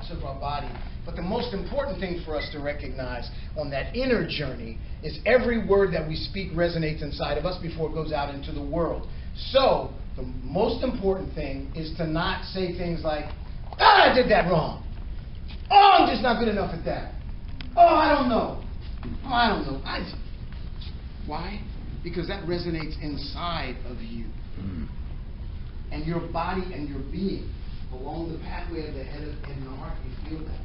parts of our body. But the most important thing for us to recognize on that inner journey is every word that we speak resonates inside of us before it goes out into the world. So the most important thing is to not say things like, "Ah, I did that wrong. Oh, I'm just not good enough at that. Oh, I don't know. Oh, I don't know." Why? Because that resonates inside of you. And your body and your being, along the pathway of the head and the heart, you feel that.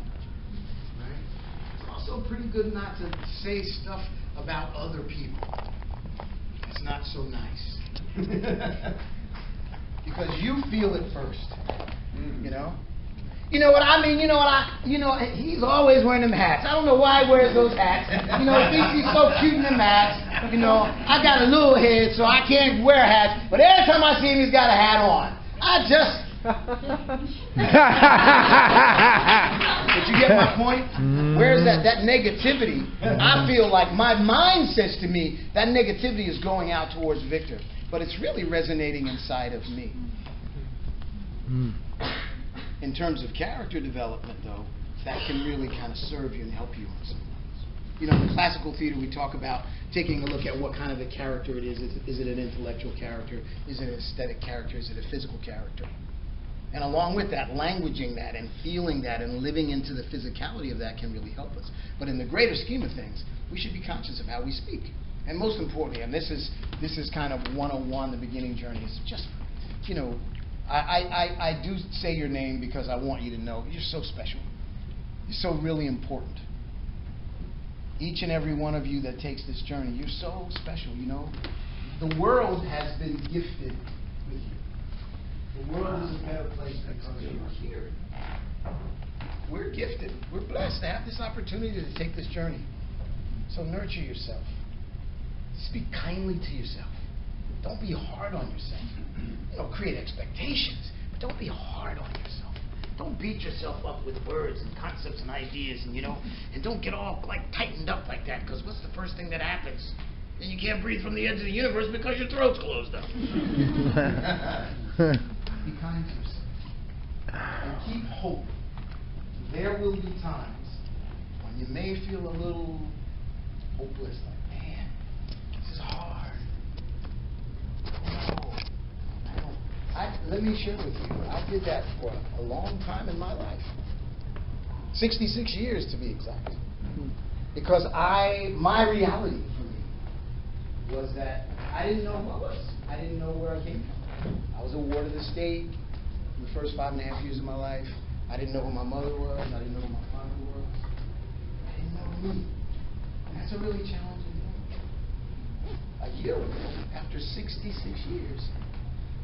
Right? It's also pretty good not to say stuff about other people. It's not so nice. Because you feel it first. You know? You know what I mean? He's always wearing them hats. I don't know why he wears those hats. He thinks he's so cute in them hats. I got a little head, so I can't wear hats. But every time I see him, he's got a hat on. Did you get my point? Where's that negativity? I feel like my mind says to me, that negativity is going out towards Victor. But it's really resonating inside of me. In terms of character development, though, that can really kind of serve you and help you on some levels. In classical theater, we talk about taking a look at what kind of a character it is. Is it an intellectual character? Is it an aesthetic character? Is it a physical character? And along with that, languaging that and feeling that and living into the physicality of that can really help us. But in the greater scheme of things, we should be conscious of how we speak. And most importantly, and this is kind of 101, the beginning journey, is just, I do say your name because I want you to know you're so special. You're so really important. Each and every one of you that takes this journey, you're so special, The world has been gifted with you. The world is a better place because you're here. We're gifted. We're blessed to have this opportunity to take this journey. So nurture yourself. Speak kindly to yourself. Don't be hard on yourself. Create expectations, but don't be hard on yourself. Don't beat yourself up with words and concepts and ideas, and don't get all tightened up like that. Because what's the first thing that happens? Then you can't breathe from the edge of the universe because your throat's closed up. Be kind to yourself and keep hope. There will be times when you may feel a little hopeless, like, man, this is hard. Let me share with you, I did that for a long time in my life. 66 years to be exact. Because my reality for me was that I didn't know who I was. I didn't know where I came from. I was a ward of the state in the first 5.5 years of my life. I didn't know who my mother was. I didn't know who my father was. I didn't know me. And that's a really challenging thing. A year ago, after 66 years,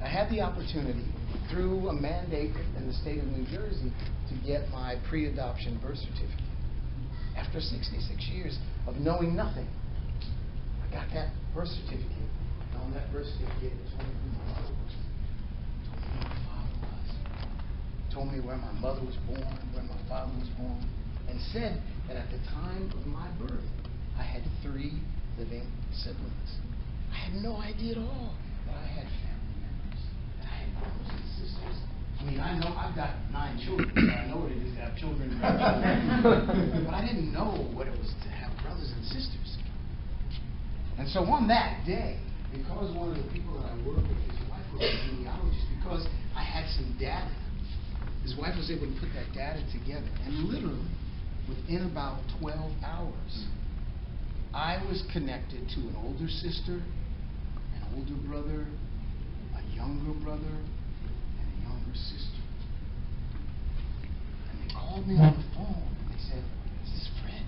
I had the opportunity, through a mandate in the state of New Jersey, to get my pre-adoption birth certificate. After 66 years of knowing nothing, I got that birth certificate. And on that birth certificate, it told me who my mother was. It told me who my father was. It told me where my mother was born, where my father was born, and said that at the time of my birth, I had 3 living siblings. I had no idea at all that I had family members, that I had brothers and sisters. I know I've got 9 children, so I know what it is to have children and grandchildren. But I didn't know what it was to have brothers and sisters. And so on that day, because one of the people that I work with, his wife was a genealogist, because I had some data, his wife was able to put that data together. And literally, within about 12 hours, I was connected to an older sister, an older brother, a younger brother, and a younger sister. And they called me on the phone and they said, "Is this Fred?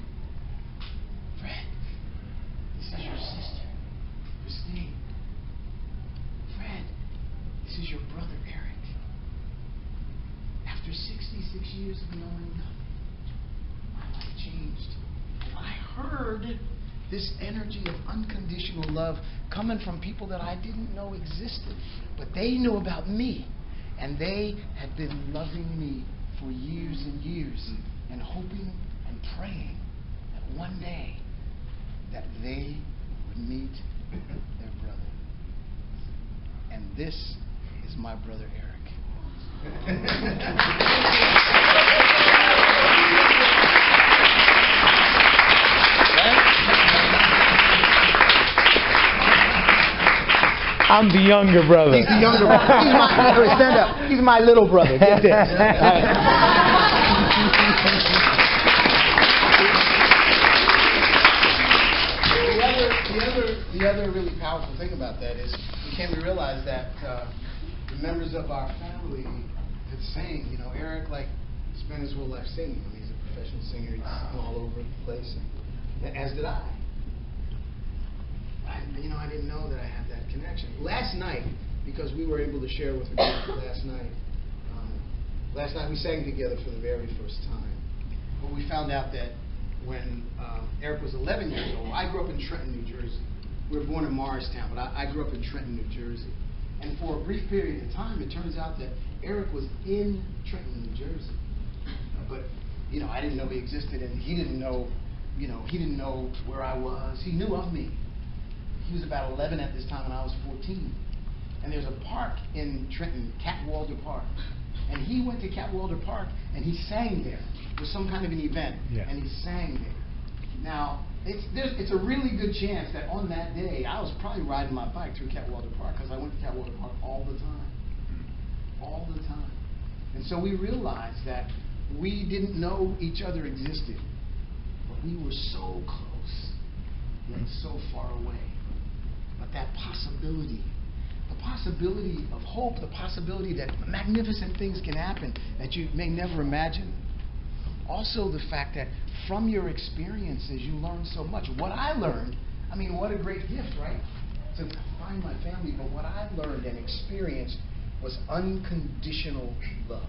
Fred, this is your sister, Christine. Fred, this is your brother, Eric." After 66 years of knowing nothing, my life changed. And I heard this energy of unconditional love coming from people that I didn't know existed, but they knew about me, and they had been loving me for years and years, and hoping and praying that one day that they would meet their brother. And this is my brother Eric. I'm the younger brother. He's the younger brother. He's my, stand up. He's my little brother. Get this. The other really powerful thing about that is we came to realize that the members of our family had sang. You know, Eric spent his whole life singing. I mean, he's a professional singer. He's all over the place, and as did I. I didn't know that I had that connection. Last night, because we were able to share with her last night we sang together for the very first time. But we found out that when Eric was 11 years old, I grew up in Trenton, New Jersey. We were born in Morristown, but I grew up in Trenton, New Jersey. And for a brief period of time, it turns out that Eric was in Trenton, New Jersey. But, I didn't know he existed, and he didn't know where I was. He knew of me. He was about 11 at this time, and I was 14. And there's a park in Trenton, Catwalder Park. And he went to Catwalder Park, and he sang there. It was some kind of an event, and he sang there. Now, it's a really good chance that on that day, I was probably riding my bike through Catwalder Park, because I went to Catwalder Park all the time. All the time. And so we realized that we didn't know each other existed, but we were so close, yet so far away. But that possibility, the possibility of hope, the possibility that magnificent things can happen that you may never imagine. Also the fact that from your experiences you learn so much. What I learned, I mean, what a great gift, right? To find my family, but what I learned and experienced was unconditional love.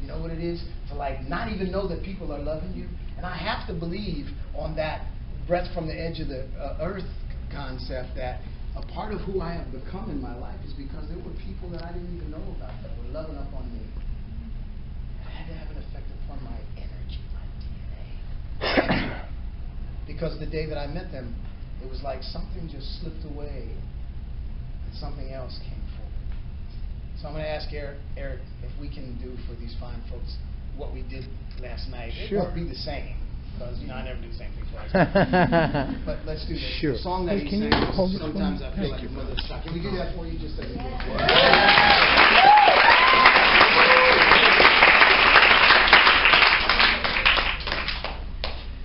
You know what it is? To not even know that people are loving you. And I have to believe on that breath from the edge of the earth concept that a part of who I have become in my life is because there were people that I didn't even know about that were loving up on me. It had to have an effect upon my energy, my DNA. Because the day that I met them, it was like something just slipped away and something else came forward. So I'm going to ask Eric if we can do for these fine folks what we did last night. Sure. It won't be the same. Because, I never do the same thing twice. But let's do this. Sure. The song that he sang is Sometimes I Feel Like a Motherless Child. Can we do that for you just a minute?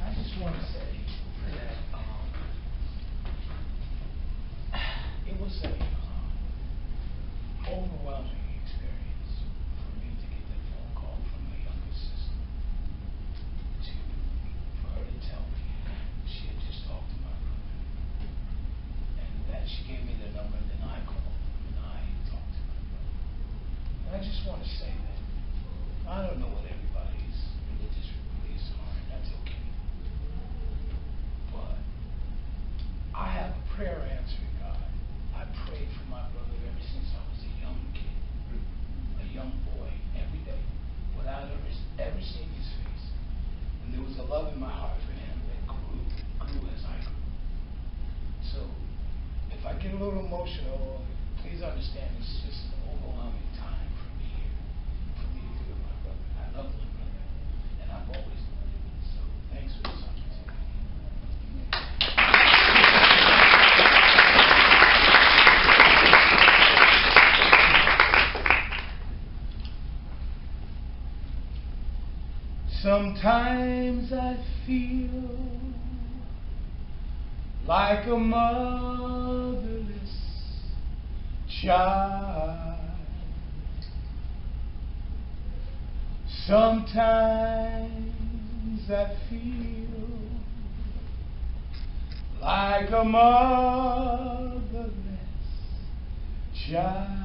I just want to say that it was an overwhelming experience for me to get that phone call from my younger sister. For her to tell me she had just talked to my brother, and that she gave me the number, and then I called and I talked to my brother. And I just want to say that I don't know what everybody's religious beliefs are, and that's okay. But I have a prayer answering God. I prayed for my brother ever since I was a young kid, a young boy, every day, without ever seeing his face. And there was a love in my heart for him that grew as I grew. So, if I get a little emotional, please understand it's just an overwhelming time for me here, for me to be with my brother. I love my brother, and I've always loved him. So, thanks for this opportunity. Sometimes I feel like a motherless child. Sometimes I feel like a motherless child.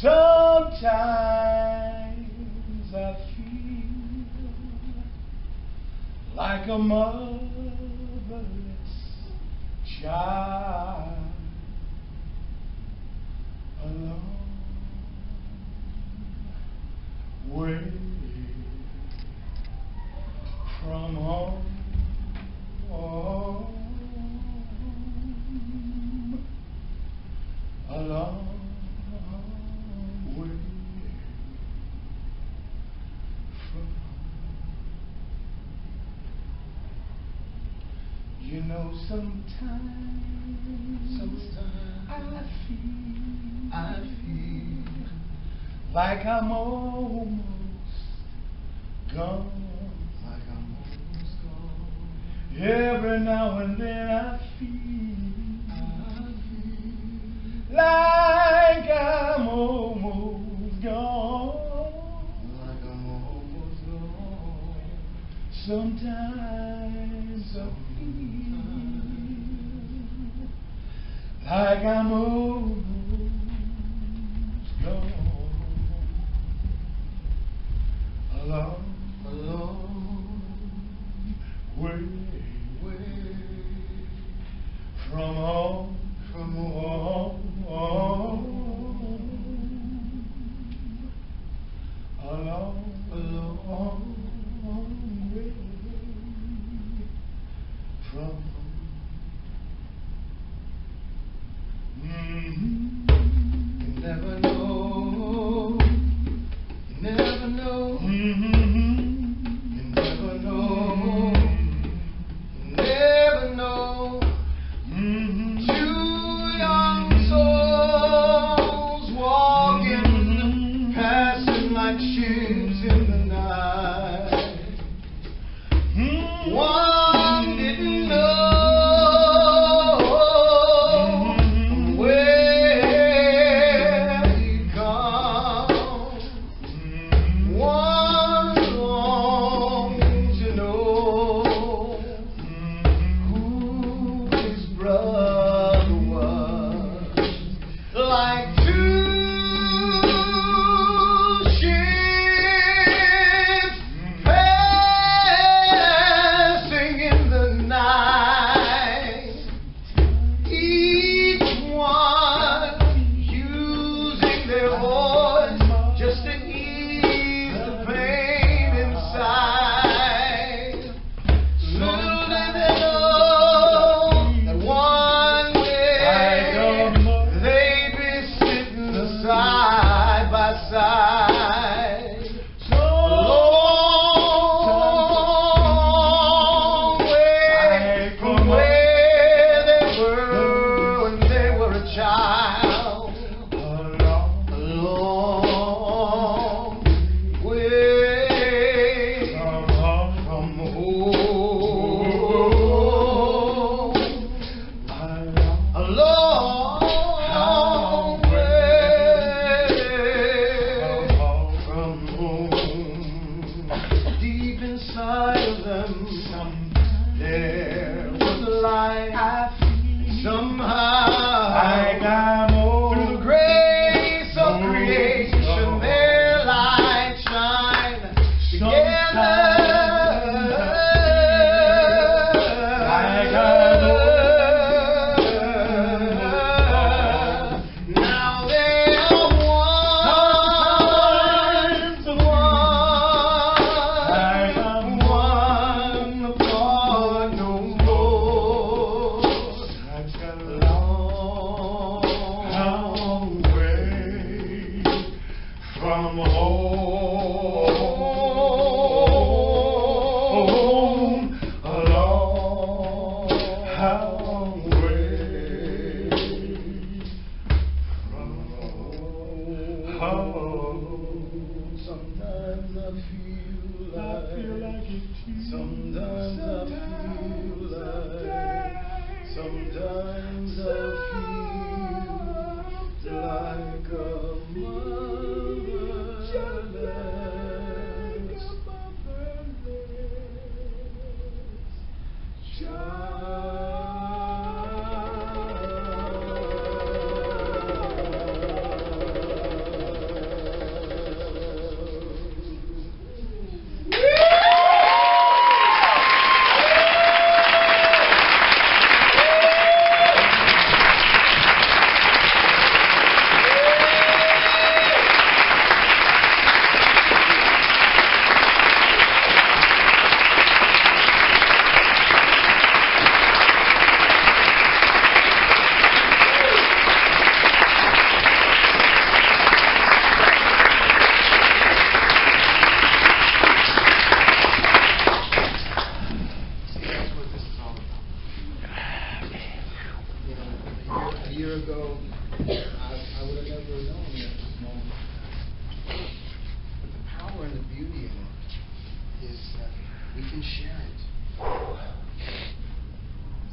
Sometimes I feel like a motherless child, alone, way from home, a long way from home. know sometimes I feel like I'm almost gone. Every now and then I feel like I'm almost gone. Sometimes I feel like I'm almost gone. Alone way from home, alone way from home. You never know, you never know, you never know, you never know. Two young souls walking, passing like ships in the night. One didn't know where he'd come. One longed to know who his brother was. Like two ships passing in the night, each one using their voice just to ease the pain inside. Little did they know that one day they'd be sitting side by side. A long way from where they were when they were a child. A long way from home. A long way from home. Deep inside of them, there was a light. Somehow, through the grace of creation, their light shine together. Now they are one apart no more. Long way from home, a long way from home. Sometimes I feel like it too. Sometimes I feel like. Sometimes I feel like a motherless. can share it. You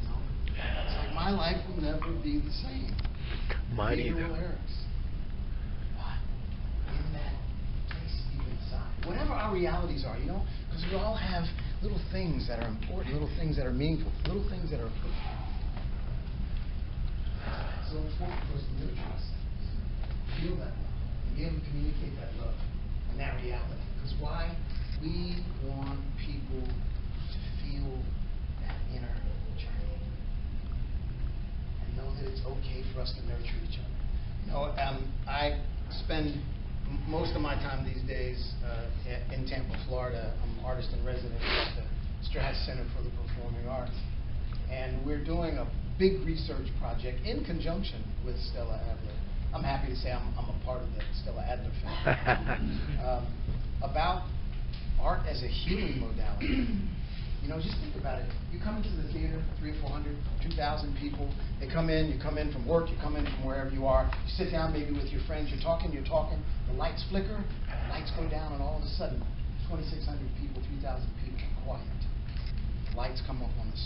know? It's like my life will never be the same. Mine Neither either. will Eric's. But in that place deep inside, whatever our realities are, you know, because we all have little things that are important, little things that are meaningful, little things that are approachable. It's so important for us to nurture ourselves, feel that love, and be able to communicate that love and that reality. Because why? We want people to feel that inner journey and know that it's okay for us to nurture each other. You know, I spend most of my time these days in Tampa, Florida. I'm an artist in residence at the Strass Center for the Performing Arts. And we're doing a big research project in conjunction with Stella Adler. I'm happy to say I'm a part of the Stella Adler family. About art as a healing modality. You know, just think about it. You come into the theater, 300, 400, 2,000 people. They come in, you come in from work, you come in from wherever you are. You sit down maybe with your friends, you're talking. The lights flicker, the lights go down, and all of a sudden, 2,600 people, 3,000 people are quiet. The lights come up on the